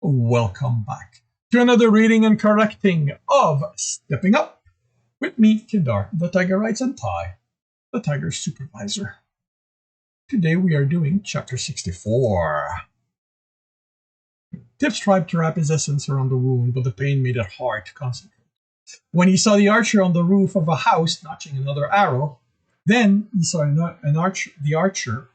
Welcome back to another reading and correcting of Stepping Up with me, Kindar, the Tiger Rides and Tie, the Tiger Supervisor. Today we are doing Chapter 64. Tibs tried to wrap his essence around the wound, but the pain made it hard to concentrate. When he saw the archer on the roof of a house notching another arrow, then he saw the archer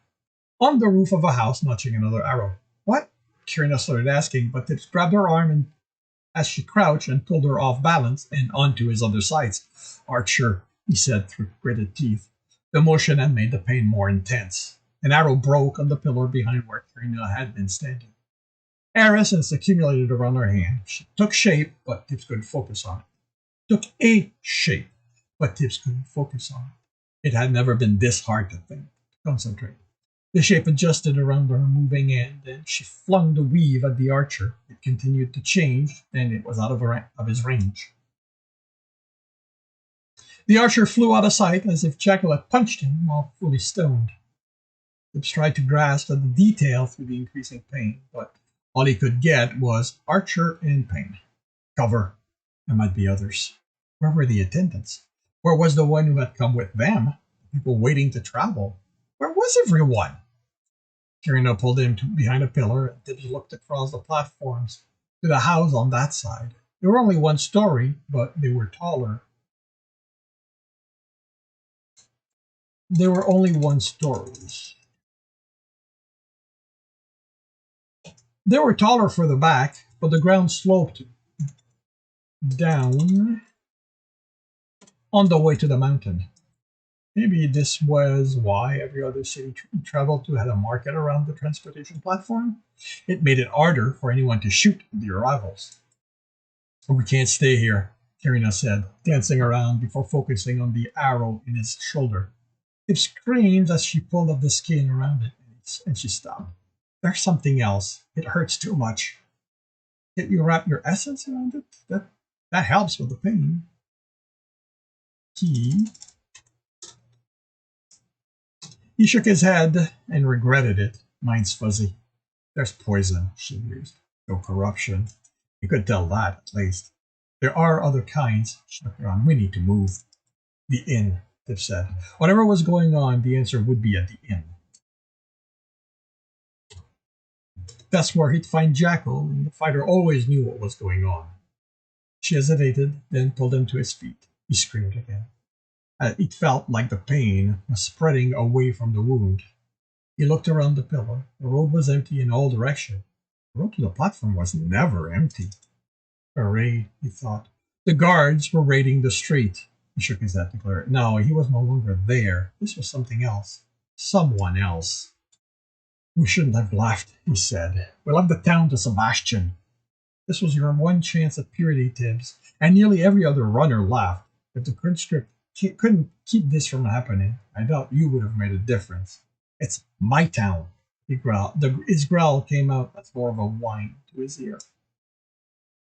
on the roof of a house notching another arrow. What? Kirina started asking, but Tibs grabbed her arm as she crouched and pulled her off balance and onto his other sides. Archer, he said through gritted teeth. The motion had made the pain more intense. An arrow broke on the pillar behind where Kirina had been standing. Air essence accumulated around her hand. She took shape, but Tibs couldn't focus on it. Took a shape, but Tibs couldn't focus on it. It had never been this hard to think, to concentrate. The shape adjusted around her moving end, and she flung the weave at the archer. It continued to change, then it was out of his range. The archer flew out of sight as if Jackal had punched him while fully stoned. Tibs tried to grasp at the detail through the increasing pain, but all he could get was archer in pain. Cover. There might be others. Where were the attendants? Where was the one who had come with them? People waiting to travel. Where was everyone? Kirina pulled him behind a pillar, and Tibs looked across the platforms to the house on that side. They were only one story, but they were taller. They were only one stories. They were taller for the back, but the ground sloped down on the way to the mountain. Maybe this was why every other city he traveled to had a market around the transportation platform. It made it harder for anyone to shoot at the arrivals. We can't stay here, Kirina said, dancing around before focusing on the arrow in his shoulder. It screamed as she pulled up the skin around it, and she stopped. There's something else. It hurts too much. Can't you wrap your essence around it? That helps with the pain. He shook his head and regretted it. Mine's fuzzy. There's poison, she mused. No corruption. You could tell that, at least. There are other kinds. She looked around. We need to move. The inn, Tiff said. Whatever was going on, the answer would be at the inn. That's where he'd find Jackal, and the fighter always knew what was going on. She hesitated, then pulled him to his feet. He screamed again. It felt like the pain was spreading away from the wound. He looked around the pillar. The road was empty in all directions. The road to the platform was never empty. A raid, he thought. The guards were raiding the street. He shook his head to clear it. No, he was no longer there. This was something else. Someone else. We shouldn't have left, he said. We left the town to Sebastian. This was your one chance at purity, Tibs, and nearly every other runner left. If the conscript couldn't keep this from happening, I doubt you would have made a difference. It's my town, he growled. His growl came out as more of a whine to his ear.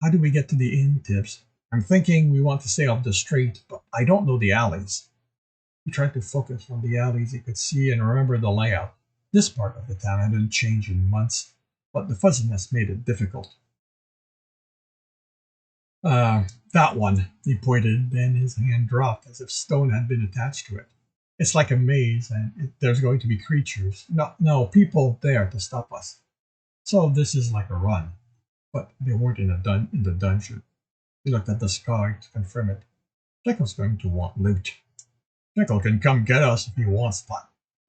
How do we get to the inn, Tibs? I'm thinking we want to stay off the street, but I don't know the alleys. He tried to focus on the alleys he could see and remember the layout. This part of the town hadn't changed in months, but the fuzziness made it difficult. That one, he pointed, then his hand dropped as if stone had been attached to it. It's like a maze, and there's going to be creatures. No, people there to stop us. So this is like a run. But they weren't in the dungeon. He looked at the sky to confirm it. Jekyll's going to want loot. Jekyll can come get us if he wants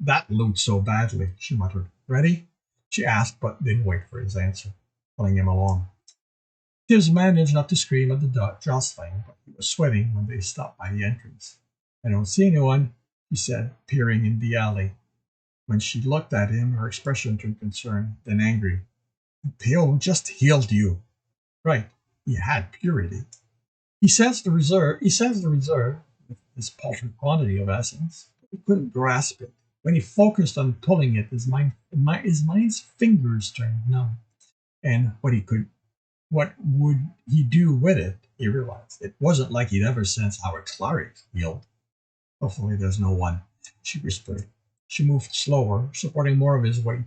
that loot so badly, she muttered. Ready? She asked, but didn't wait for his answer, pulling him along. Tibs managed not to scream at the jostling, but he was sweating when they stopped by the entrance. I don't see anyone, he said, peering in the alley. When she looked at him, her expression turned concerned, then angry. The pill just healed you. Right, he had purity. He sensed the reserve, with his paltry quantity of essence, but he couldn't grasp it. When he focused on pulling it, his mind's fingers turned numb. And what would he do with it? He realized. It wasn't like he'd ever sensed how a cleric healed. Hopefully there's no one, she whispered. She moved slower, supporting more of his weight.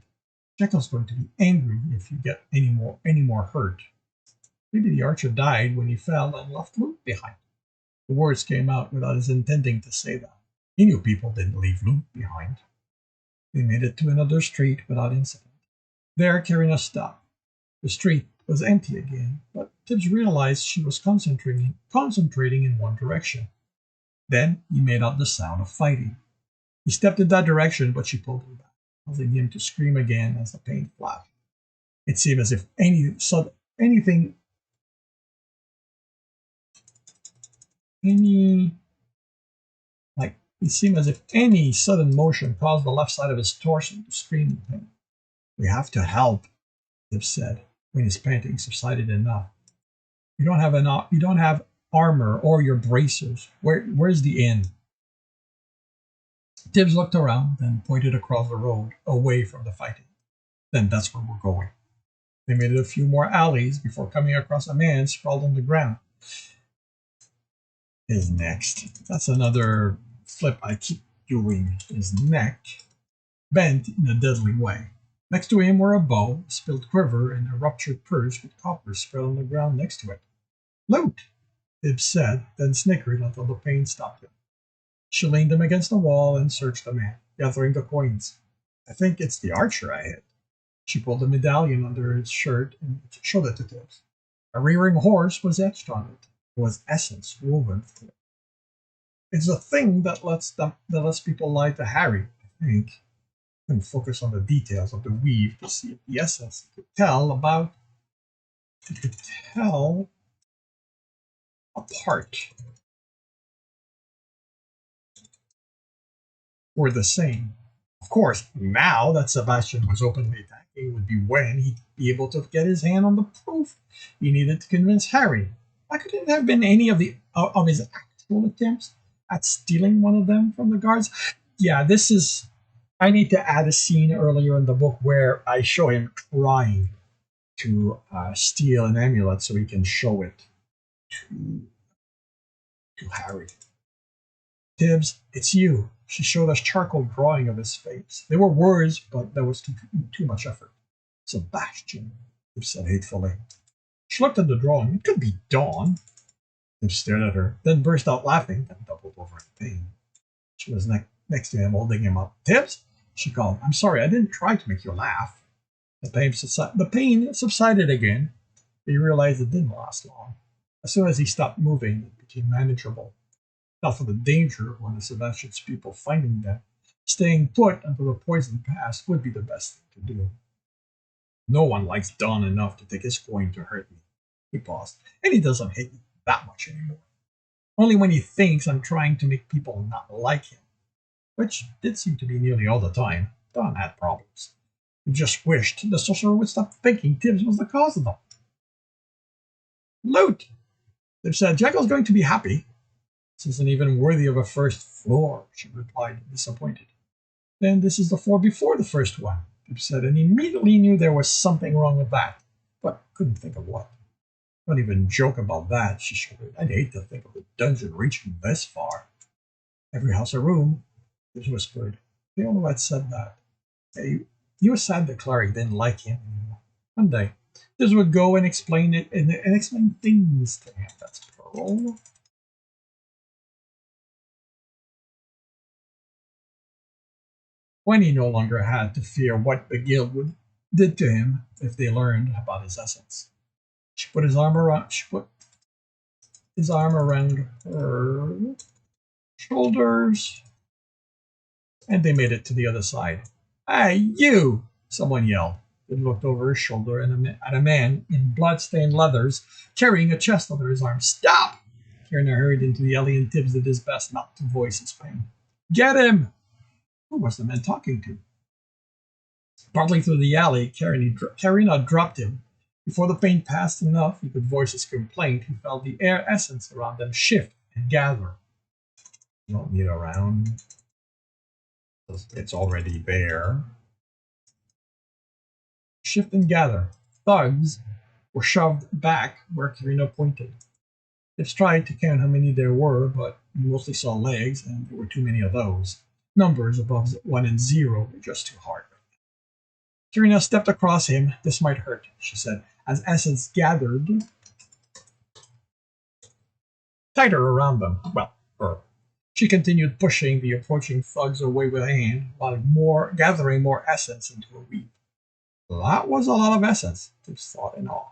Jekyll's going to be angry if you get any more hurt. Maybe the archer died when he fell and left loot behind. The words came out without his intending to say that. He knew people didn't leave loot behind. They made it to another street without incident. There, Karina stopped. The street was empty again, but Tibs realized she was concentrating in one direction. Then he made out the sound of fighting. He stepped in that direction, but she pulled him back, causing him to scream again as the paint flashed. It seemed as if anything, it seemed as if any sudden motion caused the left side of his torso to scream in pain. "We have to help," Tibs said, when his panting subsided enough. You don't have armor or your bracers. Where's the inn?" Tibs looked around, then pointed across the road, away from the fighting. "Then that's where we're going." They made it a few more alleys before coming across a man sprawled on the ground. His next. That's another flip I keep doing. His neck bent in a deadly way. Next to him were a bow, a spilled quiver, and a ruptured purse with copper spread on the ground next to it. "Loot," Tibs said, then snickered until the pain stopped him. She leaned him against the wall and searched the man, gathering the coins. "I think it's the archer I hit." She pulled a medallion under his shirt and showed it to Tibs. A rearing horse was etched on it. There was essence woven through it. "It's a thing that lets people lie to Harry, I think." And focus on the details of the weave to see if the essence could tell apart were the same. Of course, now that Sebastian was openly attacking would be when he'd be able to get his hand on the proof he needed to convince Harry. Why couldn't it have been any of his actual attempts at stealing one of them from the guards? Yeah, I need to add a scene earlier in the book where I show him trying to steal an amulet so he can show it to Harry. "Tibs, it's you." She showed us charcoal drawing of his face. They were words, but there was too much effort. "Sebastian," Tibs said hatefully. She looked at the drawing. It could be Dawn. Tibs stared at her, then burst out laughing, then doubled over in pain. She was next to him, holding him up. "Tibs," she called, "I'm sorry, I didn't try to make you laugh." The pain subsided again, but he realized it didn't last long. As soon as he stopped moving, it became manageable. Not for the danger of one of Sebastian's people finding them. Staying put until the poison passed would be the best thing to do. "No one likes Don enough to take his coin to hurt me." He paused. "And he doesn't hate me that much anymore. Only when he thinks I'm trying to make people not like him. Which did seem to be nearly all the time. Don had problems. He just wished the sorcerer would stop thinking Tibs was the cause of them." "Loot," Tibs said. "Jekyll's going to be happy." "This isn't even worthy of a first floor," she replied, disappointed. "Then this is the floor before the first one," Tibs said, and immediately knew there was something wrong with that, but couldn't think of what. "Don't even joke about that," she shuddered. "I'd hate to think of the dungeon reaching this far." "Every house a room," Tibs whispered. The owner had said that. He was sad that Clary didn't like him anymore. One day, Tibs would go and explain it and explain things to him. That's Pearl. When he no longer had to fear what the guild did to him if they learned about his essence. She put his arm around her shoulders, and they made it to the other side. "Hey, you!" someone yelled. He looked over his shoulder at a man in blood-stained leathers carrying a chest under his arm. "Stop!" Kieran hurried into the alley, and Tibs did his best not to voice his pain. "Get him!" Who was the man talking to? Partly through the alley, Karina dropped him. Before the pain passed enough, he could voice his complaint. He felt the air essence around them shift and gather. You don't need around. It's already there. Shift and gather. Thugs were shoved back where Karina pointed. Tips tried to count how many there were, but he mostly saw legs, and there were too many of those. Numbers above 1 and 0 were just too hard. Kirina stepped across him. This might hurt, she said, as essence gathered tighter around them. Well, her. She continued pushing the approaching thugs away with a hand, while gathering more essence into a weave. That was a lot of essence, Tibs thought in awe.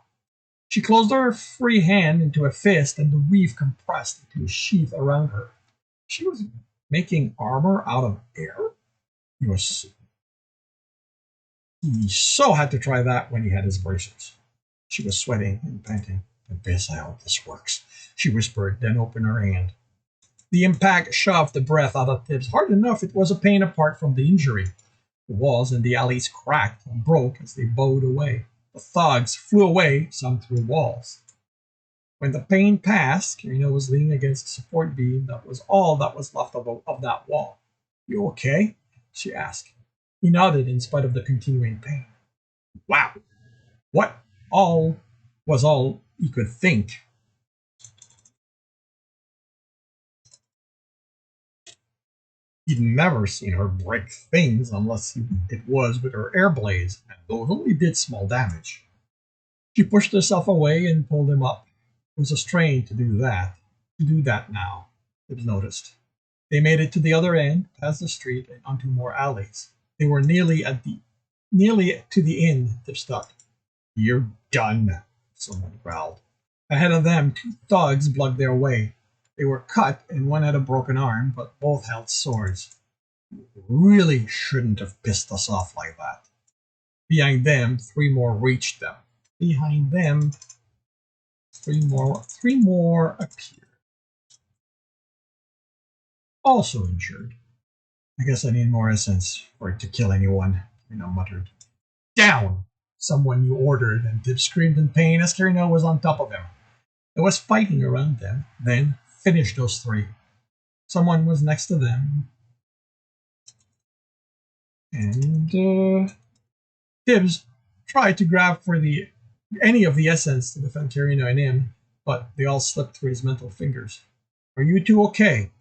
She closed her free hand into a fist, and the weave compressed into a sheath around her. She was making armor out of air? He so had to try that when he had his bracers. She was sweating and panting. "Abyss, I hope this works," she whispered, then opened her hand. The impact shoved the breath out of Tibs hard enough it was a pain apart from the injury. The walls in the alleys cracked and broke as they bowed away. The thugs flew away, some through walls. When the pain passed, Kirina was leaning against a support beam that was all that was left of that wall. "You okay?" she asked. He nodded in spite of the continuing pain. Wow! What all he could think. He'd never seen her break things unless it was with her air blades, and those only did small damage. She pushed herself away and pulled him up. It was a strain to do that. Now, Tibbs noticed. They made it to the other end, past the street, and onto more alleys. They were nearly to the inn, Tibbs thought. "You're done," someone growled. Ahead of them, two thugs blocked their way. They were cut, and one had a broken arm, but both held swords. "You really shouldn't have pissed us off like that." Behind them, three more reached them. Behind them, three more appeared. Also injured. "I guess I need more essence for it to kill anyone," Kirina muttered. "Down!" someone you ordered, and Tib screamed in pain as Kirina was on top of him. There was fighting around them. Then finish those three. Someone was next to them. And Tibbs tried to grab for any of the essence to defend Kirina and him, but they all slipped through his mental fingers. "Are you two okay?"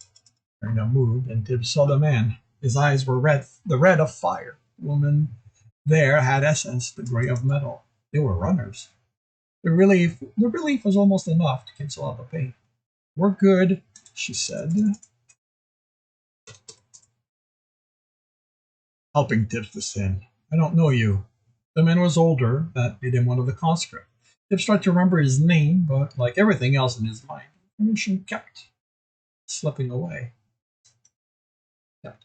Kirina moved, and Tibbs saw the man. His eyes were the red of fire. The woman there had essence, the gray of metal. They were runners. The relief was almost enough to cancel out the pain. "We're good," she said, helping Tibbs descend. "I don't know you." The man was older. That made him one of the conscript. Tibbs tried to remember his name, but like everything else in his mind, information kept slipping away. Yep.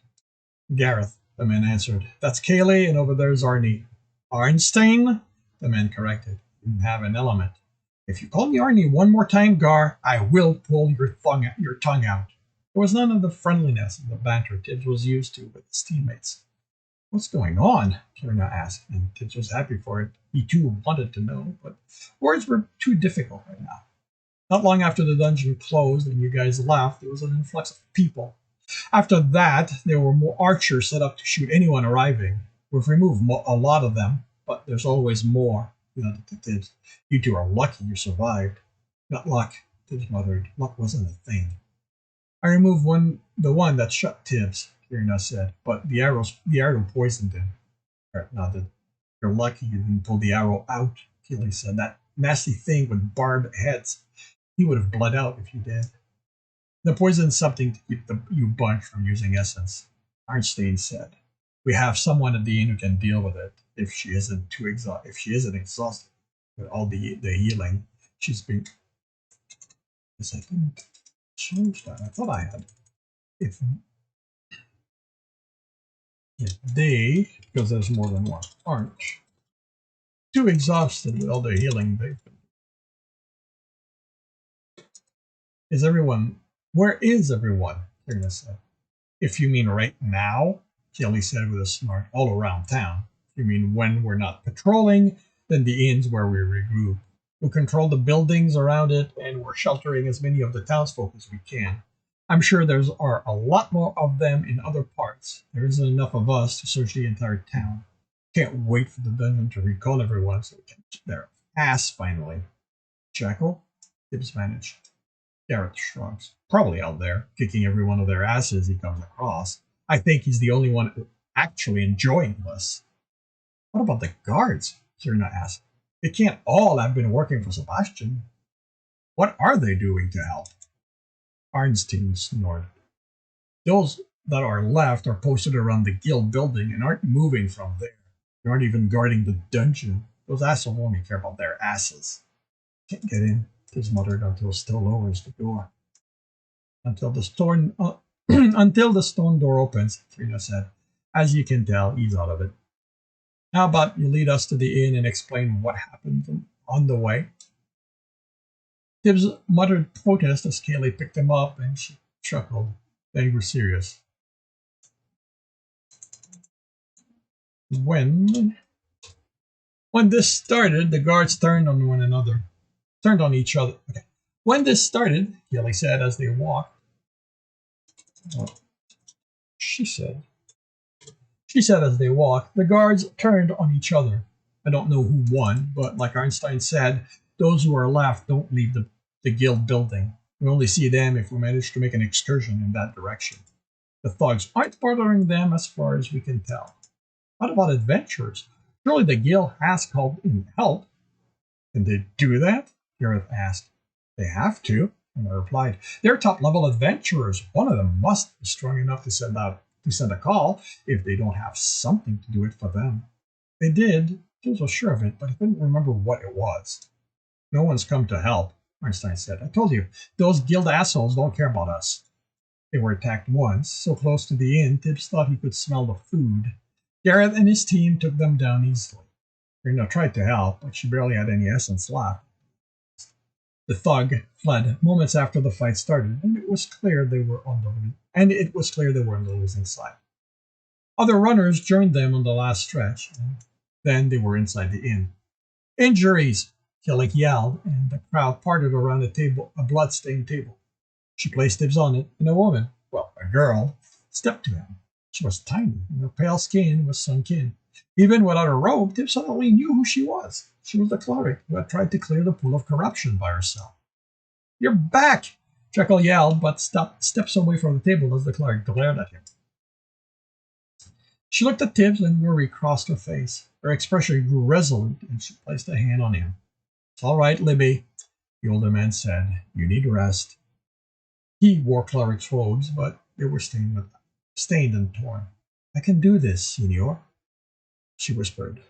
"Gareth," the man answered. "That's Kaylee, and over there's Arnie." "Arnstein?" the man corrected. He didn't have an element. "If you call me Arnie one more time, Gar, I will pull your tongue out." There was none of the friendliness and the banter Tibbs was used to with his teammates. "What's going on?" Kirina asked, and Tibbs was happy for it. He too wanted to know, but words were too difficult right now. Not long after the dungeon closed and you guys left, there was an influx of people. After that, there were more archers set up to shoot anyone arriving. We've removed a lot of them, but there's always more. Tibbs. "You two are lucky you survived." "Not luck," Tibbs muttered. "Luck wasn't a thing." "I removed the one that shot Tibbs," Kirina said, "but the arrow poisoned him." Art nodded. "You're lucky you didn't pull the arrow out," Keely said. "That nasty thing with barbed heads. He would have bled out if you did." "The poison's something to keep you bunch from using essence," Arnstein said. "We have someone at the inn who can deal with it if she isn't exhausted with all the healing she's been." Yes, I didn't change that. I thought I had. If they, because there's more than one, aren't too exhausted with all the healing they've been. Where is everyone? Kirina said. "If you mean right now," Kelly said with a snort, "all around town. If you mean when we're not patrolling, then the inn's where we regroup. We control the buildings around it, and we're sheltering as many of the townsfolk as we can. I'm sure there are a lot more of them in other parts. There isn't enough of us to search the entire town. Can't wait for the dungeon to recall everyone so we can get their ass finally." "Jackal?" Tibbs managed. Gareth shrugs. "Probably out there, kicking every one of their asses he comes across. I think he's the only one actually enjoying this." What about the guards? Kierna asked. They can't all have been working for Sebastian. What are they doing to help? Arnstein snored. Those that are left are posted around the guild building and aren't moving from there. They aren't even guarding the dungeon. Those assholes only care about their asses. Can't get in, Tibbs muttered until Still lowers the door. Until the stone door opens, Trina said. As you can tell, he's out of it. How about you lead us to the inn and explain what happened on the way? Tibbs muttered protest as Kaylee picked him up, and she chuckled. Then he was serious. When this started, the guards turned on one another. Turned on each other. Okay. When this started, Kelly said as they walked. Oh, she said as they walked, the guards turned on each other. I don't know who won, but like Einstein said, those who are left don't leave the guild building. We only see them if we manage to make an excursion in that direction. The thugs aren't bothering them as far as we can tell. What about adventurers? Surely the guild has called in help. Can they do that? Gareth asked. They have to, and I replied. They're top-level adventurers. One of them must be strong enough to send a call if they don't have something to do it for them. They did. James was sure of it, but he couldn't remember what it was. No one's come to help, Einstein said. I told you, those guild assholes don't care about us. They were attacked once, so close to the inn, Tibbs thought he could smell the food. Gareth and his team took them down easily. Rena tried to help, but she barely had any essence left. The thug fled moments after the fight started, and it was clear they were on the losing side. Other runners joined them on the last stretch, and then they were inside the inn. Injuries! Killick yelled, and the crowd parted around a blood-stained table. She placed Tibbs on it, and a woman, a girl, stepped to him. She was tiny, and her pale skin was sunk in. Even without a robe, Tibbs suddenly knew who she was. She was the cleric who had tried to clear the pool of corruption by herself. You're back! Jekyll yelled, but steps away from the table as the cleric glared at him. She looked at Tibbs, and worry crossed her face. Her expression grew resolute, and she placed a hand on him. It's all right, Libby, the older man said. You need rest. He wore cleric's robes, but they were stained and torn. I can do this, Signor, she whispered.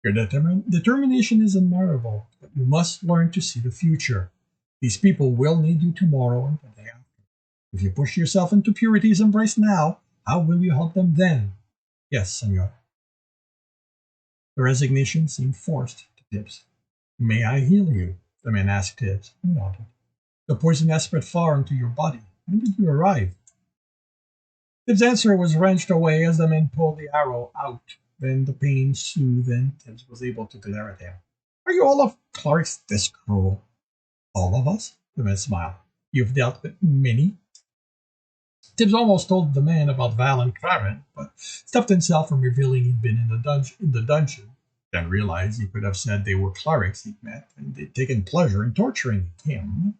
Your determination is admirable, but you must learn to see the future. These people will need you tomorrow and the day after. If you push yourself into purity's embrace now, how will you help them then? Yes, Senor. The resignation seemed forced to Tibbs. May I heal you? The man asked Tibbs. He nodded. The poison has spread far into your body. When did you arrive? Tibbs' answer was wrenched away as the man pulled the arrow out. Then the pain soothed, and Tibbs was able to glare at him. Are you all of clerics this cruel? All of us? The man smiled. You've dealt with many? Tibbs almost told the man about Val and Claren, but stopped himself from revealing he'd been in the dungeon. Then realized he could have said they were clerics he'd met, and they'd taken pleasure in torturing him.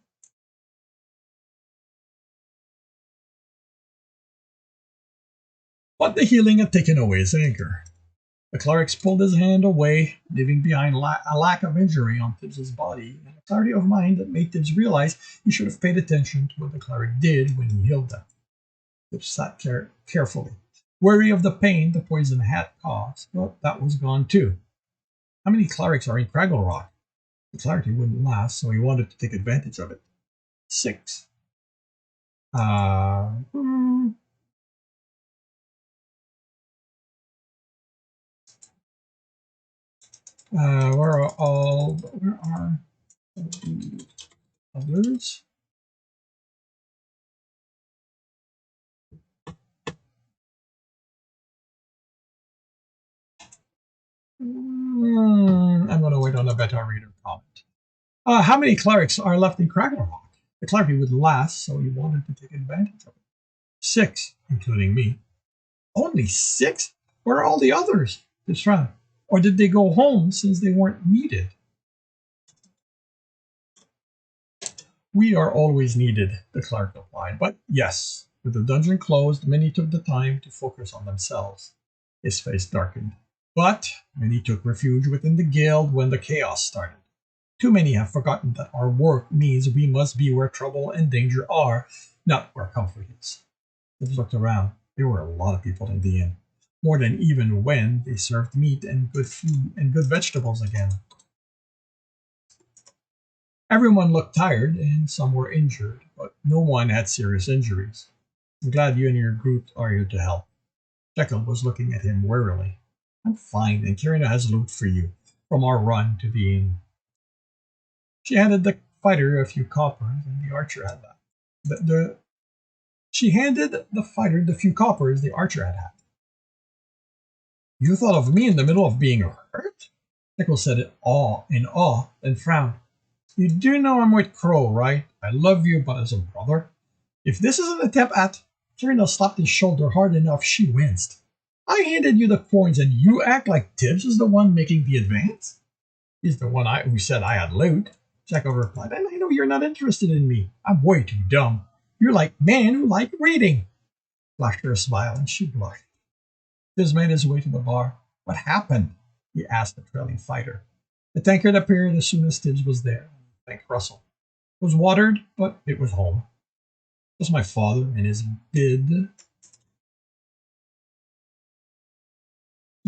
But the healing had taken away his anger. The clerics pulled his hand away, leaving behind a lack of injury on Tibbs' body, and a clarity of mind that made Tibbs realize he should have paid attention to what the cleric did when he healed them. Tibbs sat carefully, wary of the pain the poison had caused, but that was gone too. How many clerics are in Craggle Rock? The clarity wouldn't last, so he wanted to take advantage of it. 6. Where are the others? I'm going to wait on a beta reader comment. How many clerics are left in Craggle Rock? The clarity wouldn't last, so he wanted to take advantage of it. 6, including me. Only 6? Where are all the others? This round. Or did they go home since they weren't needed? We are always needed, the cleric replied. But yes, with the dungeon closed, many took the time to focus on themselves. His face darkened. But many took refuge within the guild when the chaos started. Too many have forgotten that our work means we must be where trouble and danger are, not where comfort is. They've looked around. There were a lot of people in the inn, more than even when they served meat and good food and good vegetables again. Everyone looked tired and some were injured, but no one had serious injuries. I'm glad you and your group are here to help. Jekyll was looking at him warily. I'm fine, and Karina has loot for you from our run to the inn. She handed the fighter a few coppers, and the archer had that. She handed the fighter the few coppers the archer had had. You thought of me in the middle of being hurt? Jekyll said it in awe, then frowned. You do know I'm with Crow, right? I love you, but as a brother. If this is an attempt at... Karina slapped his shoulder hard enough she winced. I handed you the coins and you act like Tibs is the one making the advance? He's the one who said I had loot. Jekyll replied, and I know you're not interested in me. I'm way too dumb. You're like men who like reading. Flashed her a smile, and she blushed. Tibs made his way to the bar. What happened? He asked the trailing fighter. The tankard appeared as soon as Tibs was there. Thanked Russell. It was watered, but it was home. It was my father and his bid to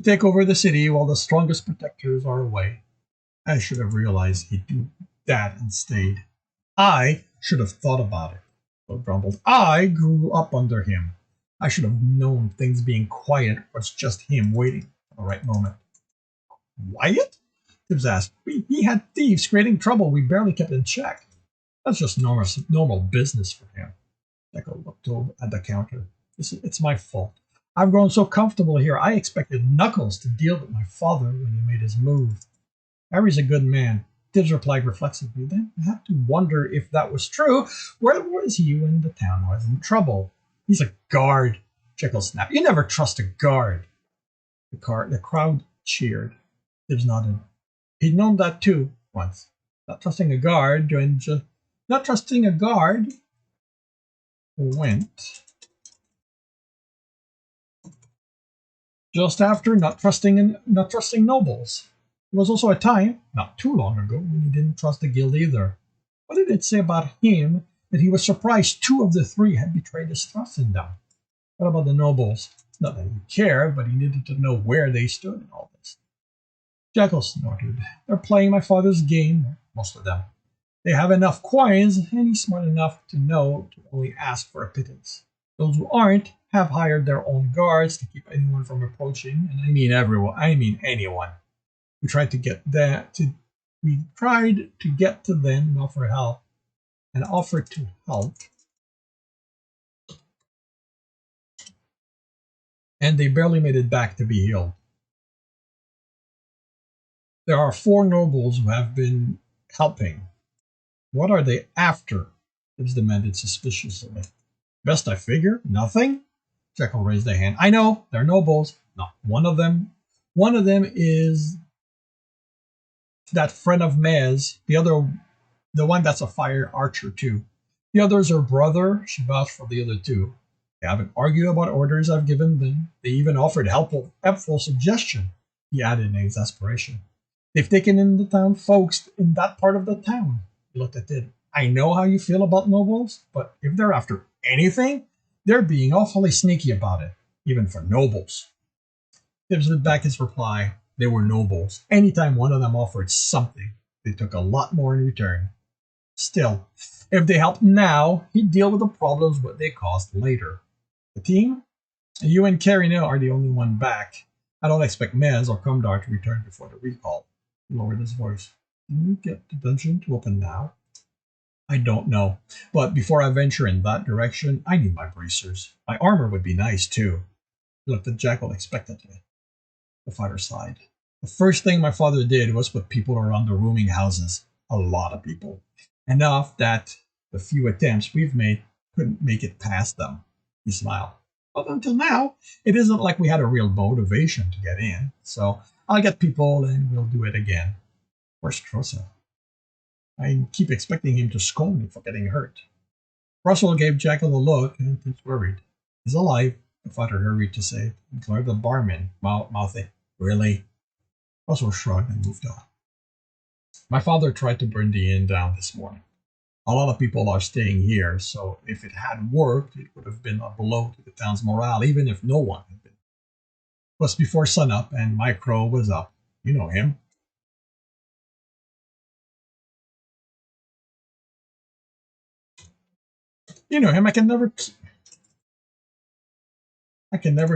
take over the city while the strongest protectors are away. I should have realized he'd do that and stayed. I should have thought about it. Bill grumbled. I grew up under him. I should have known things being quiet was just him waiting for the right moment. Wyatt? Tibbs asked. He had thieves creating trouble we barely kept in check. That's just normal business for him. Jekyll looked over at the counter. It's my fault. I've grown so comfortable here, I expected Knuckles to deal with my father when he made his move. Harry's a good man. Tibbs replied reflexively. Then I had to wonder if that was true. Where was he when the town was in trouble? He's a guard. Jekyll snapped. You never trust a guard. The crowd cheered. Tibbs nodded. He'd known that too, once. Not trusting a guard went just after not trusting nobles. There was also a time, not too long ago, when he didn't trust the guild either. What did it say about him that he was surprised two of the three had betrayed his trust in them? What about the nobles? Not that he cared, but he needed to know where they stood in all this. Jekyll snorted. They're playing my father's game, most of them. They have enough coins, and he's smart enough to know to only ask for a pittance. Those who aren't have hired their own guards to keep anyone from approaching, and I mean anyone. We tried to get to them and offer to help, and they barely made it back to be healed. There are 4 nobles who have been helping. What are they after? Tibbs demanded suspiciously. Best I figure, nothing? Jekyll raised a hand. I know, they're nobles. Not one of them. One of them is that friend of Mez. The one that's a fire archer too. The other's her brother. She vouched for the other 2. They haven't argued about orders I've given them. They even offered helpful suggestion, he added in exasperation. They've taken in the town folks in that part of the town. He looked at it. I know how you feel about nobles, but if they're after anything, they're being awfully sneaky about it, even for nobles. Tibbs lit back his reply. They were nobles. Anytime one of them offered something, they took a lot more in return. Still, if they helped now, he'd deal with the problems what they caused later. The team? You and Karina are the only one back. I don't expect Mez or Kumdar to return before the recall. He lowered his voice. Can you get the dungeon to open now? I don't know, but before I venture in that direction, I need my bracers. My armor would be nice, too. He looked at Jekyll expectantly. The fighter sighed. The first thing my father did was put people around the rooming houses. A lot of people. Enough that the few attempts we've made couldn't make it past them. He smiled. But until now, it isn't like we had a real motivation to get in, so I'll get people and we'll do it again. Where's Trosa? I keep expecting him to scold me for getting hurt. Russell gave Jekyll a look and was worried. He's alive, the fighter hurried to say, and declared the barman, mouthing. Really? Russell shrugged and moved on. My father tried to burn the inn down this morning. A lot of people are staying here, so if it had worked, it would have been a blow to the town's morale, even if no one had been. It was before sunup, and my crow was up. You know him. You know him. I can never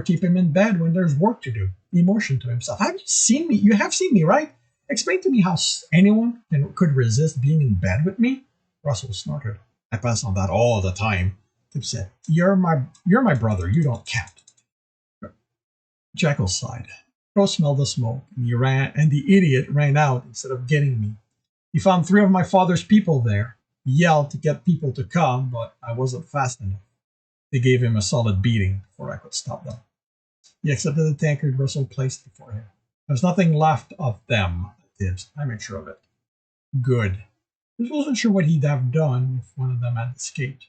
keep him in bed when there's work to do. He motioned to himself. Have you seen me? You have seen me, right? Explain to me how anyone could resist being in bed with me. Russell snorted. I pass on that all the time. Tib said, You're my brother. You don't count. Jekyll sighed. Crow smelled the smoke, and the idiot ran out instead of getting me. He found 3 of my father's people there. He yelled to get people to come, but I wasn't fast enough. They gave him a solid beating before I could stop them. He accepted the tankard Russell placed before him. There's nothing left of them, Tibs. I made sure of it. Good. I wasn't sure what he'd have done if one of them had escaped.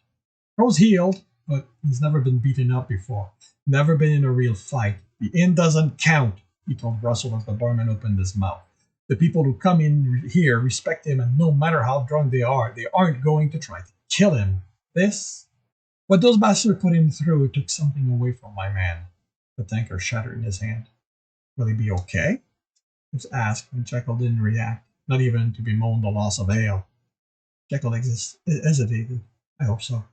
Crow's healed, but he's never been beaten up before. Never been in a real fight. The inn doesn't count, he told Russell as the barman opened his mouth. The people who come in here respect him, and no matter how drunk they aren't going to try to kill him. What those bastards put him through took something away from my man. The tanker shattered in his hand. Will he be okay? He was asked when Jekyll didn't react, not even to bemoan the loss of ale. Jekyll hesitated. I hope so.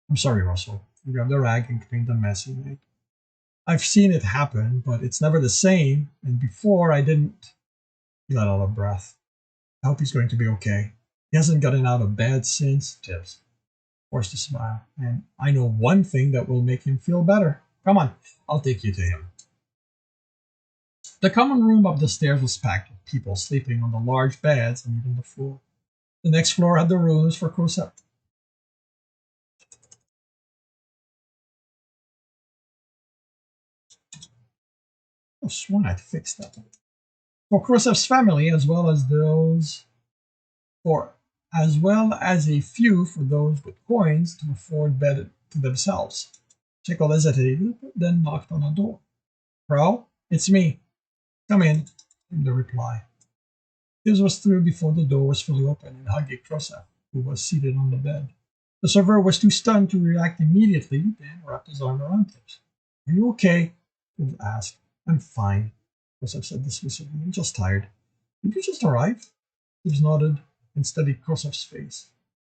I'm sorry, Russell. He grabbed the rag and cleaned the mess he made. I've seen it happen, but it's never the same, and before I didn't. He let out a breath. I hope he's going to be okay. He hasn't gotten out of bed since, Tibs. Forced to smile. And I know one thing that will make him feel better. Come on, I'll take you to him. The common room up the stairs was packed with people sleeping on the large beds and even the floor. The next floor had the rooms for Cosette. I sworn I'd fixed that. For Krosev's family, as well as a few for those with coins to afford bed to themselves. Jekyll hesitated, then knocked on the door. Crow, it's me. Come in, came the reply. Tibs was through before the door was fully open and hugged Krosev, who was seated on the bed. The server was too stunned to react immediately, then wrapped his arm around Tibs. Are you okay? Tibs asked. I'm fine, Krosev said dismissively. I'm just tired. Did you just arrive? Tibs nodded and studied Krosev's face.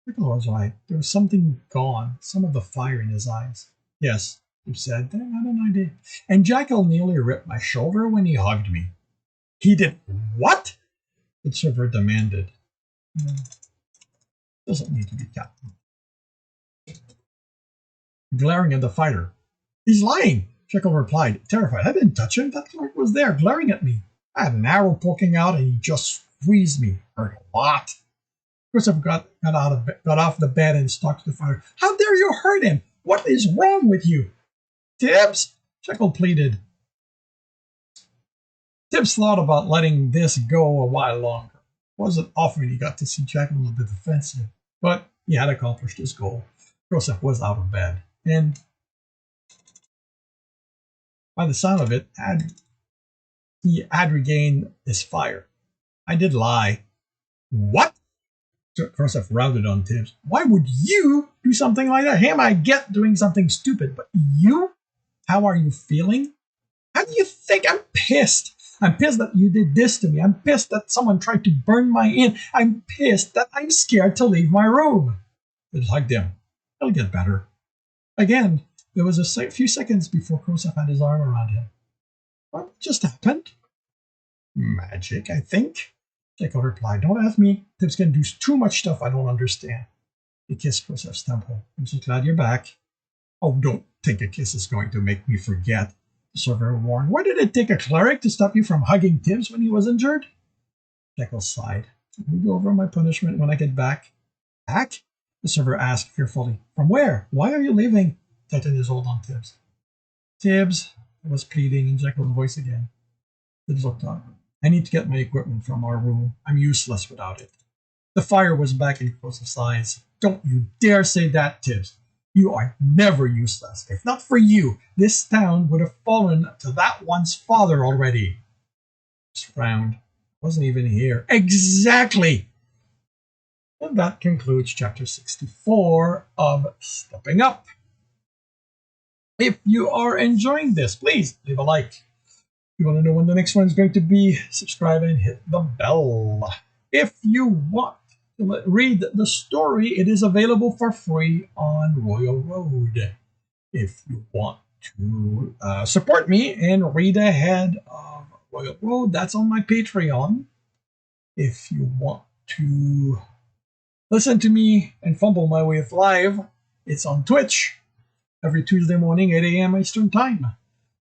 Jekyll was right. There was something gone, some of the fire in his eyes. Yes, Tibs said. Then I had an idea. And Jekyll nearly ripped my shoulder when he hugged me. He did what? The server demanded. Doesn't need to be kept. Glaring at the fighter. He's lying, Jekyll replied, terrified. I didn't touch him. That clerk was there, glaring at me. I had an arrow poking out, and he just squeezed me. Hurt a lot. Christopher got off the bed and stalked to the fire. How dare you hurt him? What is wrong with you? Tibs, Jekyll pleaded. Tibs thought about letting this go a while longer. It wasn't often he got to see Jekyll on the defensive, but he had accomplished his goal. Joseph was out of bed, and by the sound of it, he had regained his fire. I did lie. What? Joseph rounded on Tibs. Why would you do something like that? Him, I get doing something stupid, but you? How are you feeling? How do you think? I'm pissed. I'm pissed that you did this to me. I'm pissed that someone tried to burn my inn. I'm pissed that I'm scared to leave my room. It hugged him. It'll get better. Again, there was a few seconds before Krosef had his arm around him. What just happened? Magic, I think. Jekyll replied. Don't ask me. Tibs can do too much stuff I don't understand. He kissed Krosef's temple. I'm so glad you're back. Oh, don't think a kiss is going to make me forget. The server warned. Why did it take a cleric to stop you from hugging Tibs when he was injured? Jekyll sighed. Will you go over my punishment when I get back? Back? The server asked fearfully. From where? Why are you leaving? Tightened his hold on Tibs. Tibs was pleading in Jekyll's voice again. Tibs looked up. I need to get my equipment from our room. I'm useless without it. The fire was back in Krosef's eyes. Don't you dare say that, Tibs. You are never useless. If not for you, this town would have fallen to that one's father already. Just frowned. Wasn't even here. Exactly! And that concludes chapter 64 of Stepping Up. If you are enjoying this, please leave a like. If you want to know when the next one is going to be, subscribe and hit the bell. If you want to read the story, it is available for free on Royal Road. If you want to support me and read ahead of Royal Road, that's on my Patreon. If you want to listen to me and fumble my way live, it's on Twitch every Tuesday morning, 8 a.m. Eastern Time.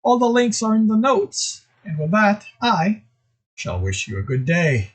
All the links are in the notes. And with that, I shall wish you a good day.